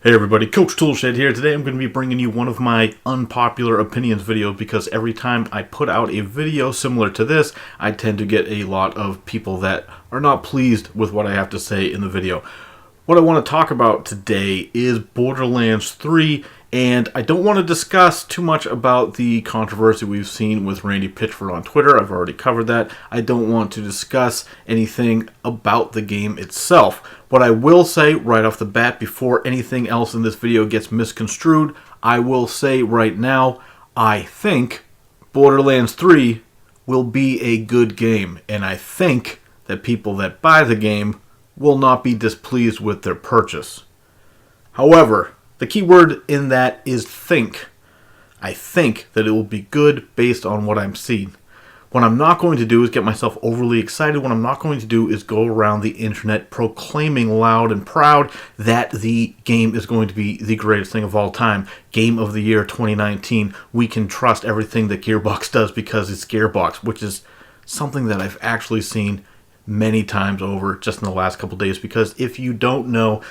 Hey everybody, Coach Toolshed here. Today I'm going to be bringing you one of my unpopular opinions videos because every time I put out a video similar to this, I tend to get a lot of people that are not pleased with what I have to say in the video. What I want to talk about today is Borderlands 3, and I don't want to discuss too much about the controversy we've seen with Randy Pitchford on Twitter. I've already covered that. I don't want to discuss anything about the game itself. What I will say right off the bat, before anything else in this video gets misconstrued, I will say right now, I think Borderlands 3 will be a good game, and I think that people that buy the game will not be displeased with their purchase. However, the key word in that is think. I think that it will be good based on what I'm seeing. What I'm not going to do is get myself overly excited. What I'm not going to do is go around the internet proclaiming loud and proud that the game is going to be the greatest thing of all time. Game of the year 2019. We can trust everything that Gearbox does because it's Gearbox, which is something that I've actually seen many times over just in the last couple days. Because if you don't know,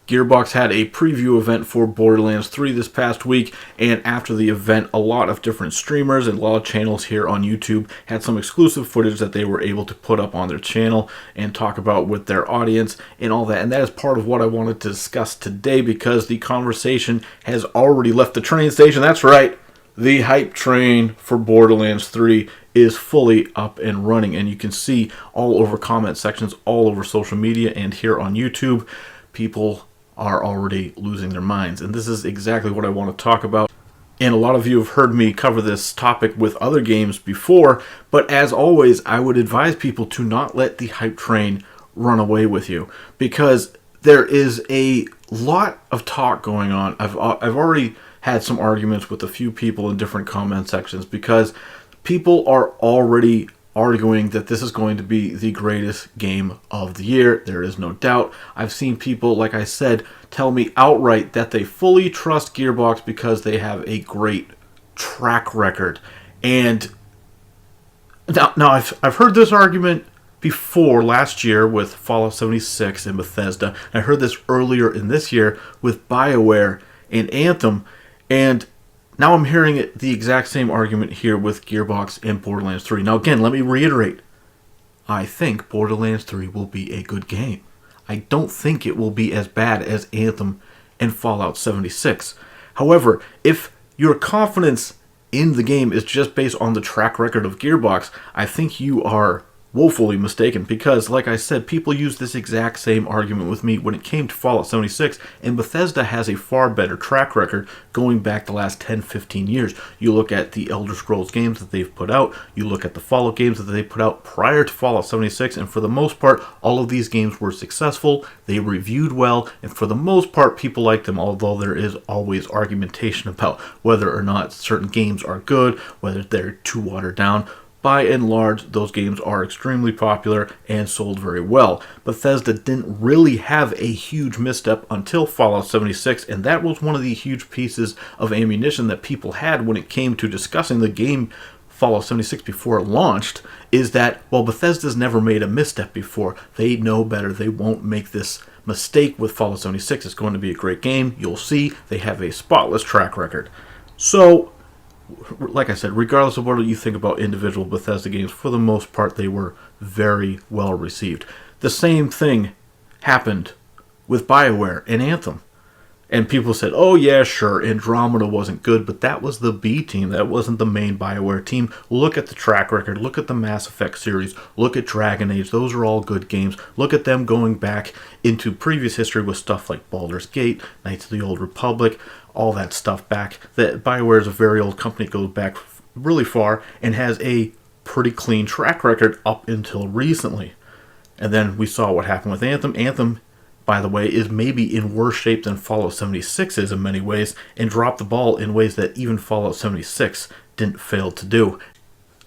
Gearbox had a preview event for Borderlands 3 this past week, and after the event, a lot of different streamers and a lot of channels here on YouTube had some exclusive footage that they were able to put up on their channel and talk about with their audience and all that. And that is part of what I wanted to discuss today because the conversation has already left the train station. That's right, the hype train for Borderlands 3 is fully up and running, and you can see all over comment sections, all over social media, and here on YouTube, people are already losing their minds. And this is exactly what I want to talk about. And a lot of you have heard me cover this topic with other games before, but as always, I would advise people to not let the hype train run away with you, because there is a lot of talk going on. I've already had some arguments with a few people in different comment sections because people are already arguing that this is going to be the greatest game of the year. There is no doubt. I've seen people, like I said, tell me outright that they fully trust Gearbox because they have a great track record. And now I've heard this argument before last year with Fallout 76 and Bethesda. I heard this earlier in this year with BioWare and Anthem. And now I'm hearing the exact same argument here with Gearbox and Borderlands 3. Now again, let me reiterate. I think Borderlands 3 will be a good game. I don't think it will be as bad as Anthem and Fallout 76. However, if your confidence in the game is just based on the track record of Gearbox, I think you are woefully mistaken because, like I said, people use this exact same argument with me when it came to Fallout 76, and Bethesda has a far better track record going back the last 10-15 years. You look at the Elder Scrolls games that they've put out, you look at the Fallout games that they put out prior to Fallout 76, and for the most part, all of these games were successful, they reviewed well, and for the most part, people like them, although there is always argumentation about whether or not certain games are good, whether they're too watered down. By and large, those games are extremely popular and sold very well. Bethesda didn't really have a huge misstep until Fallout 76, and that was one of the huge pieces of ammunition that people had when it came to discussing the game Fallout 76 before it launched, is that, well, Bethesda's never made a misstep before. They know better. They won't make this mistake with Fallout 76. It's going to be a great game. You'll see they have a spotless track record. So, like I said, regardless of what you think about individual Bethesda games, for the most part, they were very well received. The same thing happened with BioWare and Anthem. And people said, oh yeah, sure, Andromeda wasn't good, but that was the B team. That wasn't the main BioWare team. Look at the track record. Look at the Mass Effect series. Look at Dragon Age. Those are all good games. Look at them going back into previous history with stuff like Baldur's Gate, Knights of the Old Republic, all that stuff back. That BioWare is a very old company, goes back really far, and has a pretty clean track record up until recently. And then we saw what happened with Anthem. Anthem, by the way, is maybe in worse shape than Fallout 76 is in many ways, and dropped the ball in ways that even Fallout 76 didn't fail to do.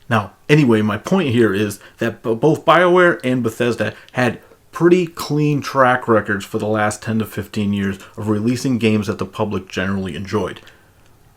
Now, anyway, my point here is that both BioWare and Bethesda had pretty clean track records for the last 10 to 15 years of releasing games that the public generally enjoyed.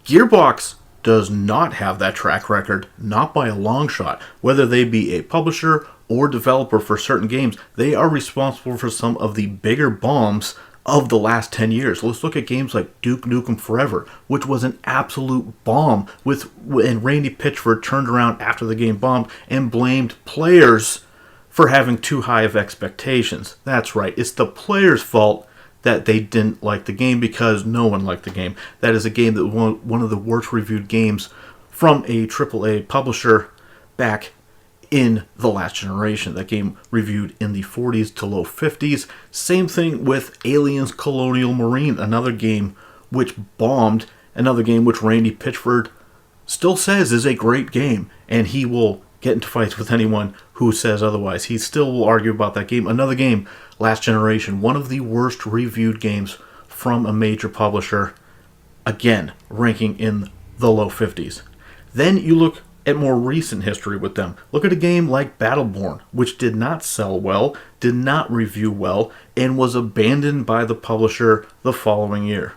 Gearbox does not have that track record, not by a long shot. Whether they be a publisher or developer for certain games, they are responsible for some of the bigger bombs of the last 10 years. Let's look at games like Duke Nukem Forever, which was an absolute bomb, and Randy Pitchford turned around after the game bombed and blamed players for having too high of expectations. That's right, it's the players' fault that they didn't like the game, because no one liked the game. That is a game that was one of the worst reviewed games from a AAA publisher back in the last generation. That game reviewed in the 40s to low 50s. Same thing with Aliens Colonial Marine, another game which bombed, another game which Randy Pitchford still says is a great game, and he will get into fights with anyone who says otherwise. He still will argue about that game. Another game, last generation, one of the worst reviewed games from a major publisher, again ranking in the low 50s. Then you look at more recent history with them. Look at a game like Battleborn, which did not sell well, did not review well, and was abandoned by the publisher the following year.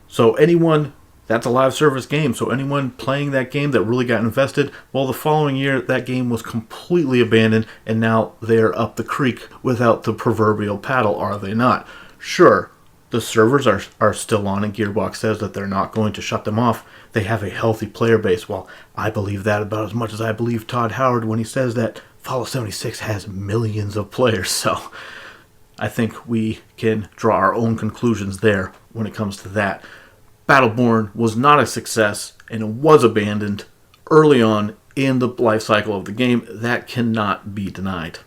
So anyone, that's a live service game, so anyone playing that game that really got invested, well, the following year that game was completely abandoned, and now they're up the creek without the proverbial paddle, are they not? Sure, the servers are still on, and Gearbox says that they're not going to shut them off. They have a healthy player base. Well, I believe that about as much as I believe Todd Howard when he says that Fallout 76 has millions of players. So I think we can draw our own conclusions there when it comes to that. Battleborn was not a success, and it was abandoned early on in the life cycle of the game. That cannot be denied.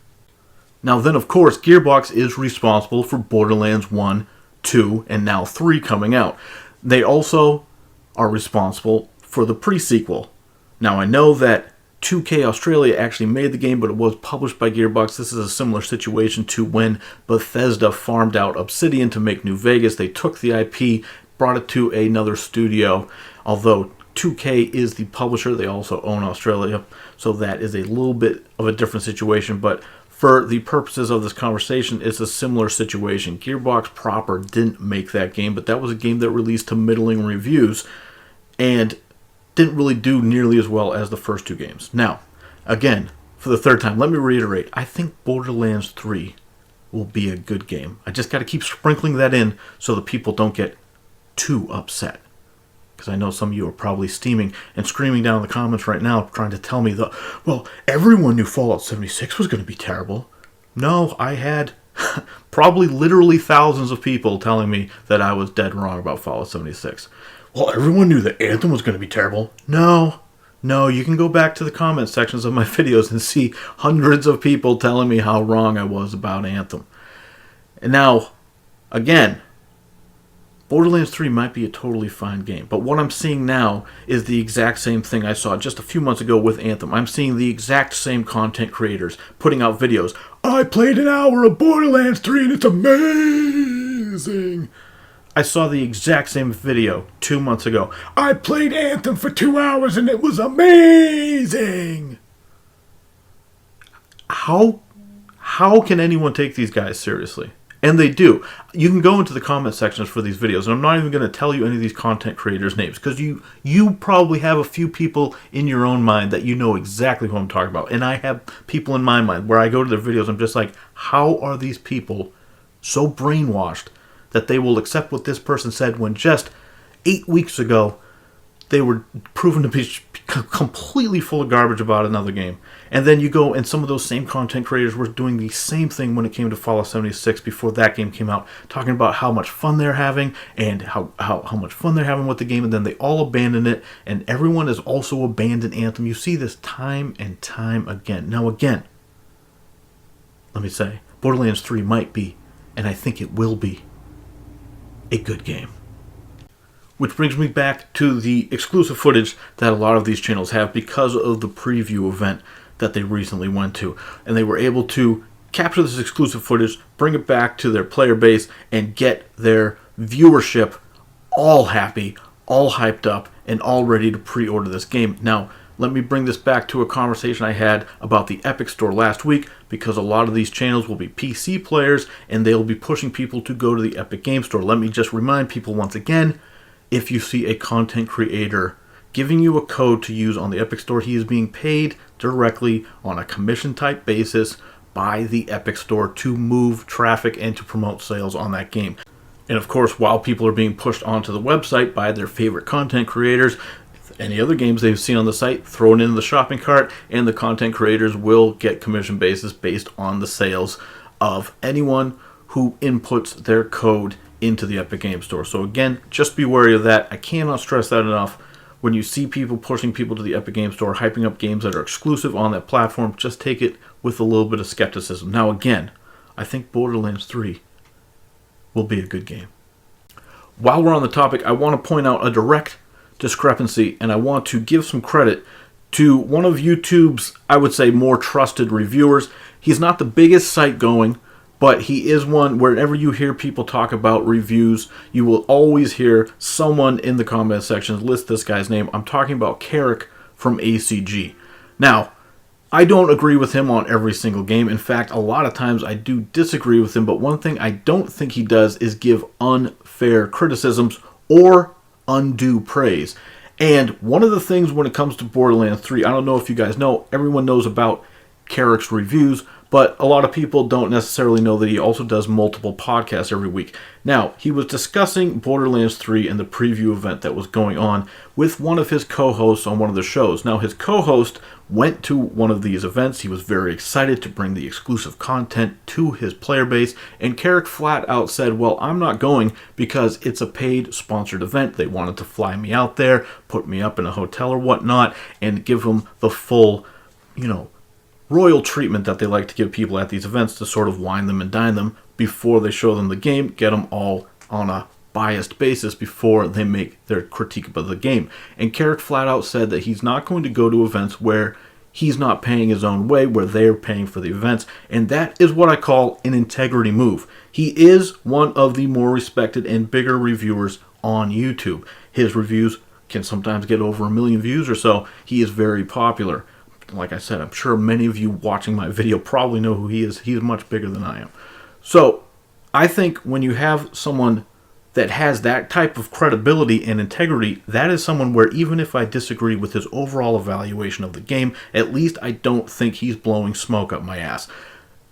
Now then, of course, Gearbox is responsible for Borderlands 1, 2, and now 3 coming out. They also are responsible for the pre-sequel. Now, I know that 2K Australia actually made the game, but it was published by Gearbox. This is a similar situation to when Bethesda farmed out Obsidian to make New Vegas. They took the IP, brought it to another studio. Although 2K is the publisher, they also own Australia, so that is a little bit of a different situation. But for the purposes of this conversation, it's a similar situation. Gearbox proper didn't make that game, but that was a game that released to middling reviews and didn't really do nearly as well as the first two games. Now, again, for the third time, let me reiterate, I think Borderlands 3 will be a good game. I just got to keep sprinkling that in so the people don't get too upset. Because I know some of you are probably steaming and screaming down in the comments right now trying to tell me that, well, everyone knew Fallout 76 was going to be terrible. No, I had probably literally thousands of people telling me that I was dead wrong about Fallout 76. Well, everyone knew that Anthem was going to be terrible. No, you can go back to the comment sections of my videos and see hundreds of people telling me how wrong I was about Anthem. And now, again, Borderlands 3 might be a totally fine game, but what I'm seeing now is the exact same thing I saw just a few months ago with Anthem. I'm seeing the exact same content creators putting out videos. I played an hour of Borderlands 3 and it's amazing. I saw the exact same video 2 months ago. I played Anthem for 2 hours and it was amazing. How can anyone take these guys seriously? And they do. You can go into the comment sections for these videos, and I'm not even going to tell you any of these content creators' names, because you probably have a few people in your own mind that you know exactly who I'm talking about. And I have people in my mind where I go to their videos, I'm just like, how are these people so brainwashed that they will accept what this person said when just 8 weeks ago they were proven to be completely full of garbage about another game? And then you go, and some of those same content creators were doing the same thing when it came to Fallout 76 before that game came out, talking about how much fun they're having and how much fun they're having with the game, and then they all abandon it, and everyone has also abandoned Anthem. You see this time and time again. Now again, let me say, Borderlands 3 might be, and I think it will be, a good game. Which brings me back to the exclusive footage that a lot of these channels have because of the preview event that they recently went to. And they were able to capture this exclusive footage, bring it back to their player base, and get their viewership all happy, all hyped up, and all ready to pre-order this game. Now, let me bring this back to a conversation I had about the Epic Store last week, because a lot of these channels will be PC players, and they'll be pushing people to go to the Epic Game Store. Let me just remind people once again, if you see a content creator giving you a code to use on the Epic Store, he is being paid directly on a commission type basis by the Epic Store to move traffic and to promote sales on that game. And of course, while people are being pushed onto the website by their favorite content creators, any other games they've seen on the site, throw it into the shopping cart, and the content creators will get commission basis based on the sales of anyone who inputs their code into the Epic Game Store. So again, just be wary of that. I cannot stress that enough. When you see people pushing people to the Epic Game Store, hyping up games that are exclusive on that platform, just take it with a little bit of skepticism. Now again, I think Borderlands 3 will be a good game. While we're on the topic, I want to point out a direct discrepancy, and I want to give some credit to one of YouTube's, I would say, more trusted reviewers. He's not the biggest site going, but he is one. Wherever you hear people talk about reviews, you will always hear someone in the comment sections list this guy's name. I'm talking about Carrick from ACG. Now, I don't agree with him on every single game. In fact, a lot of times I do disagree with him, but one thing I don't think he does is give unfair criticisms or undue praise. And one of the things when it comes to Borderlands 3, I don't know if you guys know, everyone knows about Carrick's reviews, but a lot of people don't necessarily know that he also does multiple podcasts every week. Now, he was discussing Borderlands 3 and the preview event that was going on with one of his co-hosts on one of the shows. Now, his co-host went to one of these events. He was very excited to bring the exclusive content to his player base, and Carrick flat out said, well, I'm not going because it's a paid sponsored event. They wanted to fly me out there, put me up in a hotel or whatnot, and give him the full, royal treatment that they like to give people at these events to sort of wine them and dine them before they show them the game, get them all on a biased basis before they make their critique of the game. And Carrick flat out said that he's not going to go to events where he's not paying his own way, where they're paying for the events, and that is what I call an integrity move. He is one of the more respected and bigger reviewers on YouTube. His reviews can sometimes get over 1 million views or so. He is very popular. Like I said, I'm sure many of you watching my video probably know who he is. He's much bigger than I am. So I think when you have someone that has that type of credibility and integrity, that is someone where even if I disagree with his overall evaluation of the game, at least I don't think he's blowing smoke up my ass.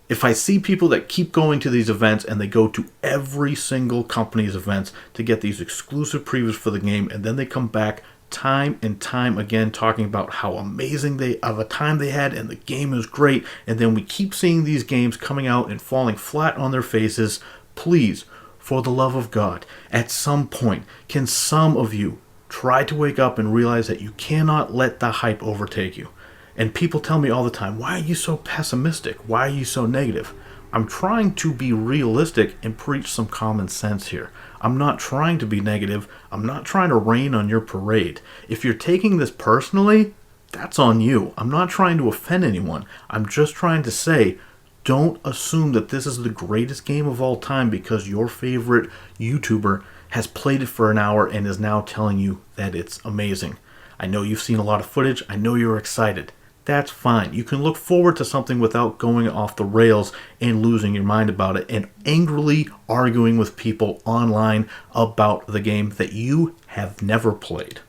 If I see people that keep going to these events and they go to every single company's events to get these exclusive previews for the game, and then they come back time and time again talking about how amazing of a time they had and the game is great, and then we keep seeing these games coming out and falling flat on their faces, please, for the love of God, at some point, can some of you try to wake up and realize that you cannot let the hype overtake you? And people tell me all the time, why are you so pessimistic? Why are you so negative? I'm trying to be realistic and preach some common sense here. I'm not trying to be negative. I'm not trying to rain on your parade. If you're taking this personally, that's on you. I'm not trying to offend anyone. I'm just trying to say, don't assume that this is the greatest game of all time because your favorite YouTuber has played it for an hour and is now telling you that it's amazing. I know you've seen a lot of footage. I know you're excited. That's fine. You can look forward to something without going off the rails and losing your mind about it and angrily arguing with people online about the game that you have never played.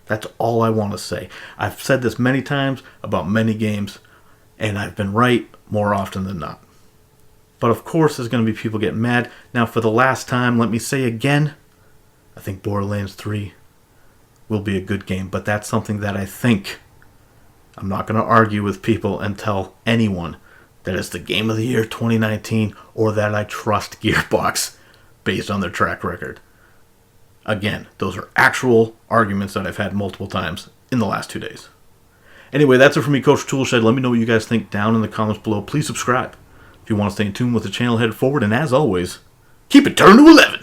That's all I want to say. I've said this many times about many games, and I've been right more often than not. But of course, there's going to be people getting mad. Now, for the last time, let me say again, I think Borderlands 3 will be a good game, but that's something that I think. I'm not going to argue with people and tell anyone that it's the game of the year 2019 or that I trust Gearbox based on their track record. Again, those are actual arguments that I've had multiple times in the last 2 days. Anyway, that's it for me, Coach Toolshed. Let me know what you guys think down in the comments below. Please subscribe if you want to stay in tune with the channel headed forward. And as always, keep it turned to 11.